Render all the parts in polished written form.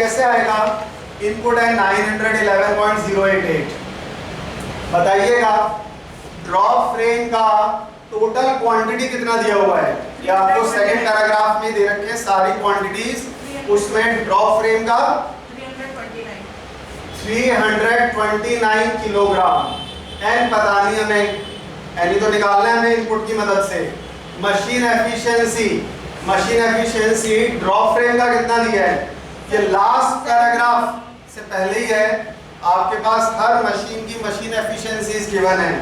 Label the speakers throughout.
Speaker 1: कैसे आएगा? इनपुट है 911.088। बताइएगा ड्रॉप फ्रेम का टोटल क्वांटिटी कितना दिया हुआ है? ये आपको सेकंड पैराग्राफ में दे रखे हैं सारी क्वांटिटीज, उसमें ड्रॉप फ्रेम का 329 किलोग्राम। एन पता नहीं हमें, एन तो निकालना है हमें इनपुट की मदद से। मशीन एफिशिएंसी ड्रॉप फ्रेम का कितना दिया है? ये लास्ट पैराग्राफ से पहले ही है, आपके पास हर मशीन की मशीन एफिशिएंसीज गिवन है।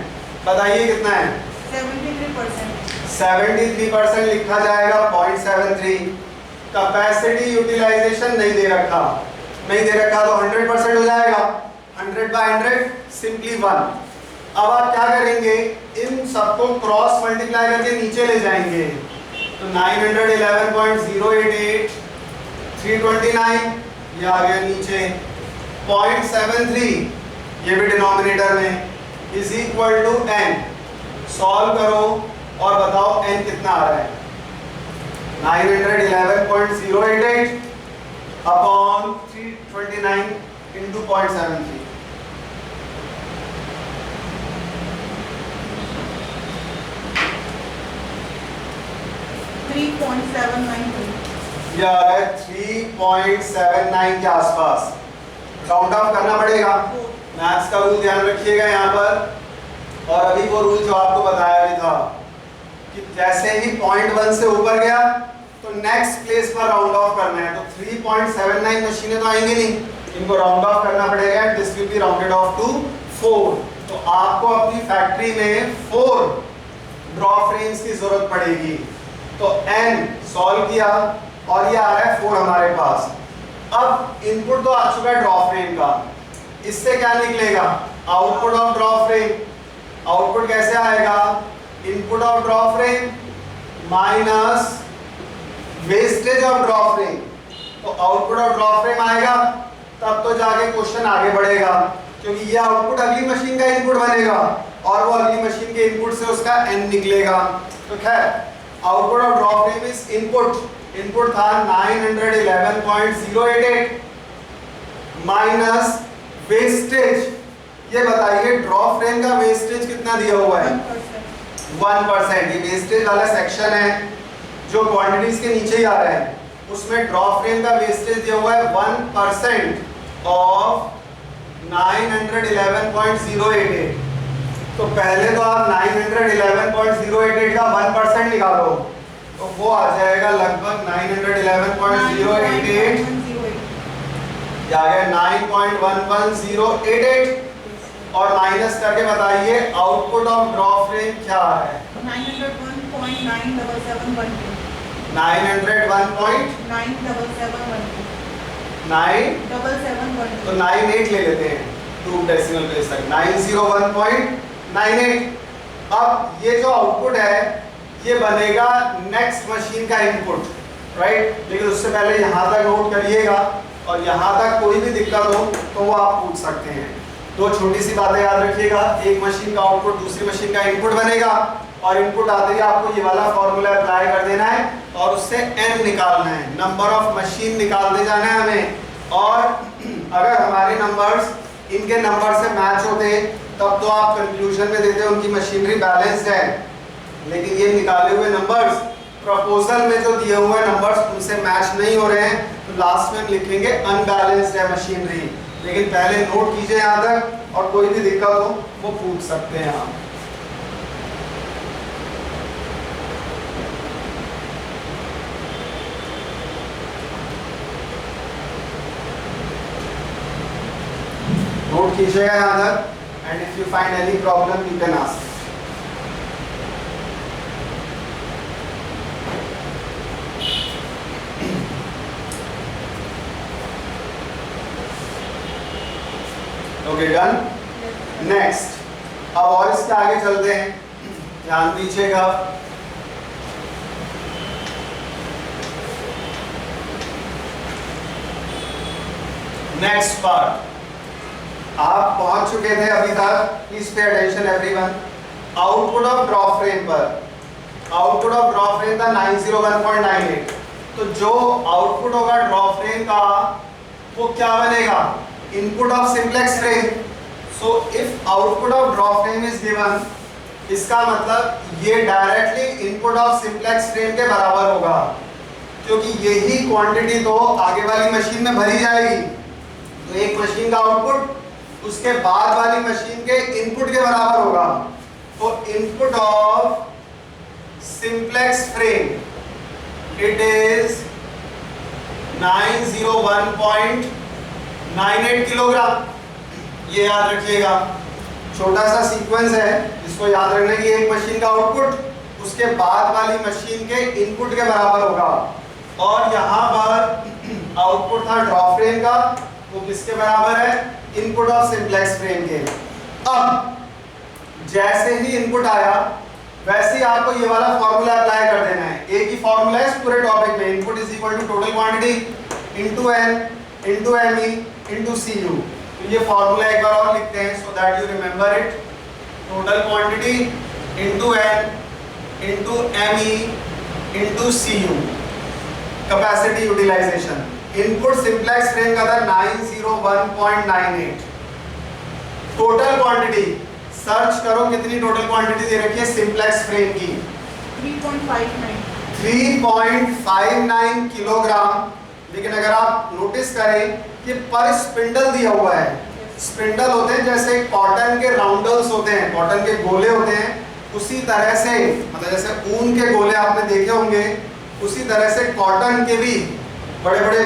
Speaker 1: बताइए कितना है? 73% लिखा जाएगा 0.73। कैपेसिटी यूटिलाइजेशन नहीं दे रखा तो 100% हो जाएगा। 100/100 सिंपली 1। अब आप क्या करेंगे? इन सबको क्रॉस मल्टीप्लाई करके नीचे ले जाएंगे। तो 911.088 329 ये आ गया नीचे, 0.73 ये भी डिनोमिनेटर में, is equal to n। Solve करो और बताओ n कितना आ रहा है? 911.088 अपॉन 329 इंटू 0.73। ये आ रहा है 3.79 के आसपास। काउंट ऑफ करना पड़ेगा। मैथ्स का रूल ध्यान रखिएगा यहाँ पर। और अभी वो रूल जो आपको बताया भी था कि जैसे ही 0.1 से ऊपर गया तो नेक्स्ट प्लेस पर राउंड ऑफ करना है। तो 3.79 मशीनें तो आएंगी नहीं, इनको राउंड ऑफ करना पड़ेगा। This will be rounded off to 4। तो आपको अपनी फैक्ट्री में 4 ड्रॉप फ्रेम्स की जरूरत पड़ेगी। तो n सॉल्व किया और ये आ रहा है 4 हमारे पास। अब इनपुट तो आ चुका है ड्रॉप फ्रेम का, इससे क्या निकलेगा? Output of drop frame. Output कैसे आएगा? Input of drop frame minus wastage of drop frame. तो आउटपुट ऑफ ड्रॉप फ्रेम आएगा तब तो जाके क्वेश्चन आगे बढ़ेगा, क्योंकि ये आउटपुट अगली मशीन का इनपुट बनेगा और वो अगली मशीन के इनपुट से उसका n निकलेगा। तो खैर output of drop frame is input था 911.088 माइनस वेस्टेज। ये बताइए ड्रॉप फ्रेम का वेस्टेज कितना दिया हुआ है? 1%। ये वेस्टेज वाला सेक्शन है जो क्वांटिटीज के नीचे ही आ रहा है, उसमें ड्रॉप फ्रेम का वेस्टेज दिया हुआ है 1% ऑफ 911.088। तो पहले तो आप 911.088 का 1% निकालो तो वो आ जाएगा लगभग 911.088 क्या है 9.11088 और माइनस करके बताइए आउटपुट ऑफ ड्रॉप फ्रेम क्या है?
Speaker 2: 901.97712।
Speaker 1: 901.97712 तो 98 ले लेते हैं 2 डेसिमल प्लेस तक। 901.98। अब ये जो आउटपुट है ये बनेगा नेक्स्ट मशीन का इनपुट, राइट? लेकिन उससे पहले यहाँ तक नोट करिएगा और यहाँ तक कोई भी दिक्कत हो तो वो आप पूछ सकते हैं। दो छोटी सी बातें याद रखिएगा, एक मशीन का आउटपुट दूसरी मशीन का इनपुट बनेगा और इनपुट आते ही आपको ये वाला फॉर्मूला अप्लाई कर देना है और उससे n निकालना है, नंबर ऑफ मशीन निकालते जाना है हमें। और अगर हमारे नंबर्स इनके नंबर से मैच होते तब तो आप कंक्लूजन में देते उनकी मशीनरी बैलेंस्ड है, लेकिन ये निकाले हुए नंबर्स प्रपोजल में जो दिए हुए नंबर्स उनसे मैच नहीं हो रहे हैं तो लास्ट में हम लिखेंगे अनबैलेंस्ड है मशीनरी। लेकिन पहले नोट कीजिए यहाँ तक और कोई भी दिक्कत हो वो पूछ सकते हैं आप। नोट कीजिएगा यहाँ तक and if you find any problem you can ask. Okay done. Next अब और इसके आगे चलते हैं, ध्यान दीजिएगा। नेक्स्ट पार्ट आप पहुंच चुके थे अभी तक, please pay attention everyone. Output of drop frame पर आउटपुट ऑफ ड्रॉप फ्रेम था 901.98। तो जो आउटपुट होगा ड्रॉप फ्रेम का वो क्या बनेगा, input of simplex frame. So if output of draw frame is given, इसका मतलब ये directly input of simplex frame के बराबर होगा, क्योंकि यही क्वांटिटी तो आगे वाली मशीन में भरी जाएगी। तो एक मशीन का आउटपुट उसके बाद वाली मशीन के इनपुट के बराबर होगा। तो input of simplex frame it is 901.98 kilogram. ये याद रखिएगा, छोटा सा सीक्वेंस है जिसको याद रखना कि एक मशीन का आउटपुट उसके बाद वाली मशीन के इनपुट के बराबर होगा। और यहाँ पर आउटपुट था ड्रॉ फ्रेम का, वो किसके बराबर है, इनपुट ऑफ सिंपलेक्स फ्रेम के। अब जैसे ही इनपुट आया वैसे ही आपको ये वाला फॉर्मूला अप्लाई कर देना है। एक ही फॉर्मूला है इस पूरे टॉपिक में, input is equal to total quantity into N into ME into CU. तो ये फॉर्मूला एक बार और लिखते हैं so that you remember it. Total quantity into N into ME into CU, capacity utilisation. Input simplex frame का था 901.98। Total quantity search करो कितनी टोटल क्वांटिटी दे रखी है सिंपलेक्स फ्रेम की, 3.59 किलोग्राम। लेकिन अगर आप नोटिस करें कि पर स्पिंडल दिया हुआ है। स्पिंडल होते हैं जैसे कॉटन के राउंडल्स होते हैं, कॉटन के गोले होते हैं, उसी तरह से, मतलब जैसे ऊन के गोले आपने देखे होंगे, उसी तरह से कॉटन के भी बड़े बड़े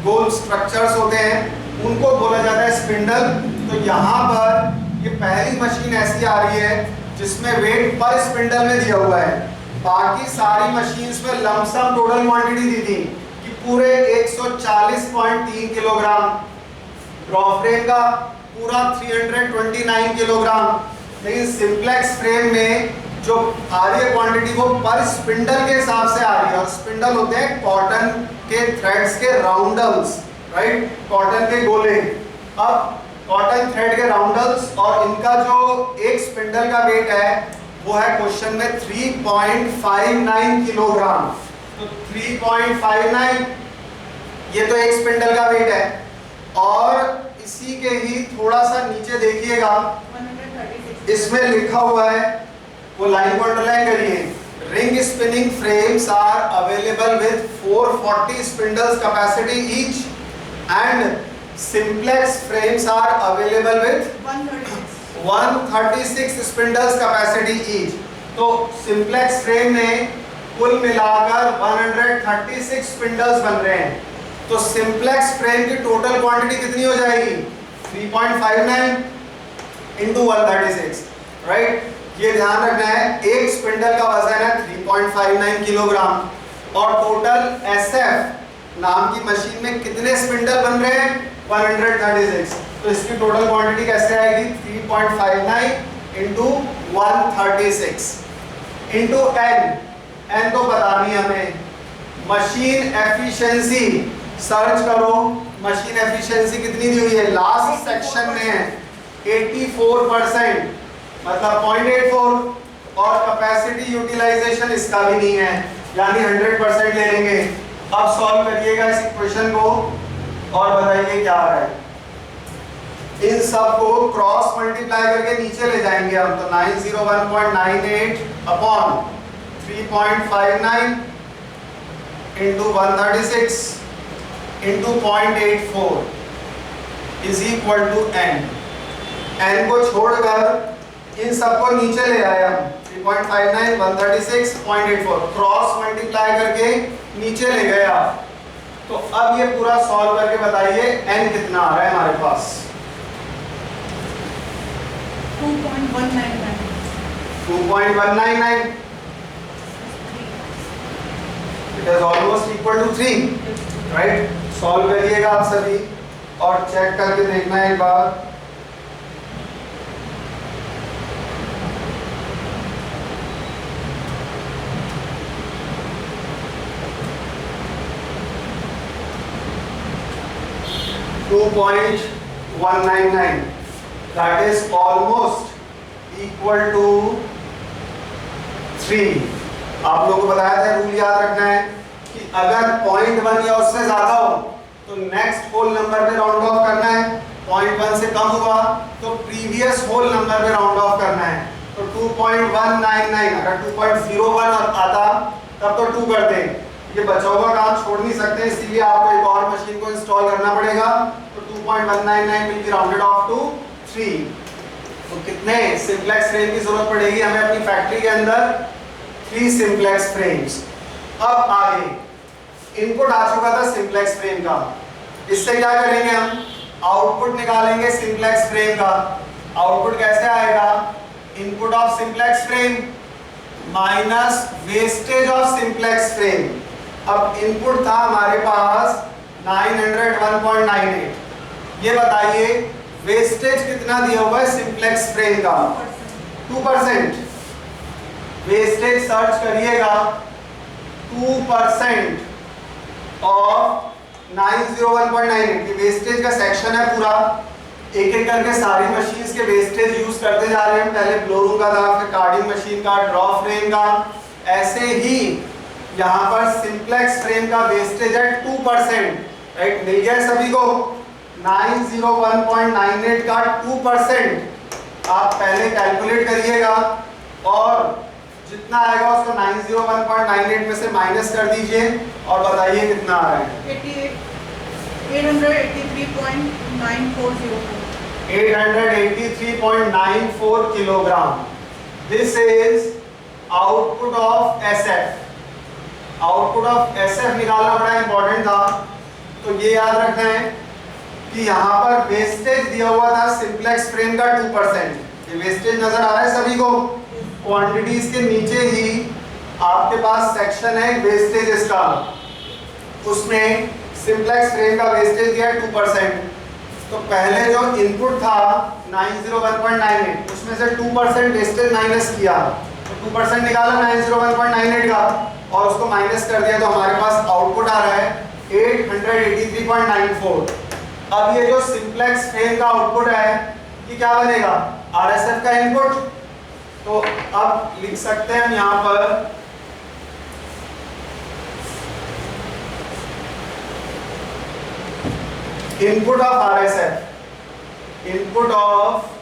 Speaker 1: गोल स्ट्रक्चर्स होते हैं, उनको बोला जाता है स्पिंडल। तो यहाँ पर ये पहली मशीन ऐसी आ रही है जिसमें वेट पर स्पिंडल में दिया हुआ है। बाकी सारी मशीन्स में लमसम टोटल क्वांटिटी दी थी कि पूरे 140.3 किलोग्राम, ड्रॉ फ्रेम का पूरा 329 किलोग्राम। लेकिन सिंपलेक्स फ्रेम में जो आ रही है क्वांटिटी वो पर स्पिंडल के हिसाब से आ रही है। और स्पिंडल होते हैं कॉटन के थ्रेड्स के राउंडल्स, राइट, कॉटन के गोले। अब कॉटन थ्रेड के राउंडल्स और इनका जो एक स्पिंडल का वेट है वो है क्वेश्चन में 3.59 किलोग्राम। तो 3.59 ये तो एक स्पिंडल का वेट है। और इसी के ही थोड़ा सा नीचे देखिएगा, इसमें लिखा हुआ है, वो लाइन को अंडरलाइन करिए, ring spinning frames are available with 440 spindles capacity each and simplex frames are available with 136 spindles capacity each। तो simplex frame में कुल मिलाकर 136 spindles बन रहे हैं। तो simplex frame की टोटल क्वांटिटी कितनी हो जाएगी, 3.59 into 136, राइट। ये ध्यान रखना है, एक स्पिंडल का वजन है 3.59 किलोग्राम और टोटल SF नाम की मशीन में कितने स्पिंडल बन रहे हैं, 136। तो इसकी टोटल क्वांटिटी कैसे आएगी, 3.59 इंटू 136 इंटू एन तो बतानी हमें। मशीन एफिशिएंसी सर्च करो, मशीन एफिशिएंसी कितनी दी हुई है, लास्ट सेक्शन में है 84%, मतलब 0.84। और कैपेसिटी यूटिलाइजेशन इसका भी नहीं है, यानी 100% ले लेंगे। अब सॉल्व करिएगा इस इक्वेशन को और बताइए क्या आ रहा है। इन सब को क्रॉस मल्टीप्लाई करके नीचे ले जाएंगे हम। तो 901.98 upon 3.59 into 136 into 0.84 is equal to N. N को छोड़कर इन सबको नीचे ले आए हम, 3.59 136 0.84 क्रॉस मल्टीप्लाई करके नीचे ले गए आप। तो अब ये पूरा सॉल्व करके बताइए n कितना आ रहा है हमारे पास, 2.199। It is almost equal to 3, right. Solve करिएगा आप सभी और चेक करके देखना है एक बार। .199 that is almost equal to 3। आप लोगों को बताया था, रूल याद रखना है कि अगर 0.1 या उससे ज्यादा हो तो नेक्स्ट होल नंबर पे राउंड ऑफ करना है, 0.1 से कम हुआ तो प्रीवियस होल नंबर पे राउंड ऑफ करना है। तो 2.199, अगर 2.01 आता तब तो 2 करते, ये बचा हुआ काम छोड़ नहीं सकते, इसीलिए आपको एक और मशीन को इंस्टॉल करना पड़ेगा। तो 2.199 will be rounded off to 3। तो कितने सिंप्लेक्स फ्रेम की जरूरत पड़ेगी हमें अपनी फैक्ट्री के अंदर? 3 सिंप्लेक्स फ्रेम्स। अब आगे इनपुट आ चुका था सिंप्लेक्स फ्रेम का, इससे क्या करेंगे हम? आउटपुट निकालेंगे सिंप्लेक्स फ्रेम का। आउटपुट कैसे आएगा? Input of simplex frame minus wastage of simplex frame. अब इनपुट था हमारे पास 901.98, ये बताइए वेस्टेज कितना दिया हुआ है सिंप्लेक्स फ्रेम का? 2%। वेस्टेज सर्च करिएगा, 2% ऑफ 901.98। ये वेस्टेज का सेक्शन है पूरा, एक एक करके सारी मशीन्स के वेस्टेज यूज करते जा रहे हैं। पहले ब्लोरूम का था, फिर कार्डिंग मशीन का, ड्रॉ फ्रेम का, ऐसे ही यहाँ पर सिंप्लेक्स फ्रेम का वेस्टेज है 2%। राइट, मिल गया सभी को? 901.98 का 2% आप पहले कैलकुलेट करिएगा और जितना आएगा उसको 901.98 में से माइनस कर दीजिए और बताइए कितना आ रहा है? 883.94 kilogram. This is output of SF। Output of SF निकालना बड़ा इंपॉर्टेंट था, तो ये याद रखना है कि यहाँ पर वेस्टेज दिया हुआ था सिंप्लेक्स फ्रेम का 2%। ये वेस्टेज नजर आ रहा है सभी को? क्वांटिटीज के नीचे ही आपके पास सेक्शन है वेस्टेज का, उसमें सिंप्लेक्स फ्रेम का वेस्टेज दिया है 2%। तो पहले जो इनपुट था 901.98, उसमें से 2% वेस्टेज माइनस किया, तो 2% निकाला 901.98 का और उसको माइनस कर दिया, तो हमारे पास आउटपुट आ रहा है 883.94। अब ये जो सिंप्लेक्स फ्रेम का आउटपुट है ये क्या बनेगा? RSF का इनपुट। तो अब लिख सकते हैं हम यहाँ पर input of RSF, input of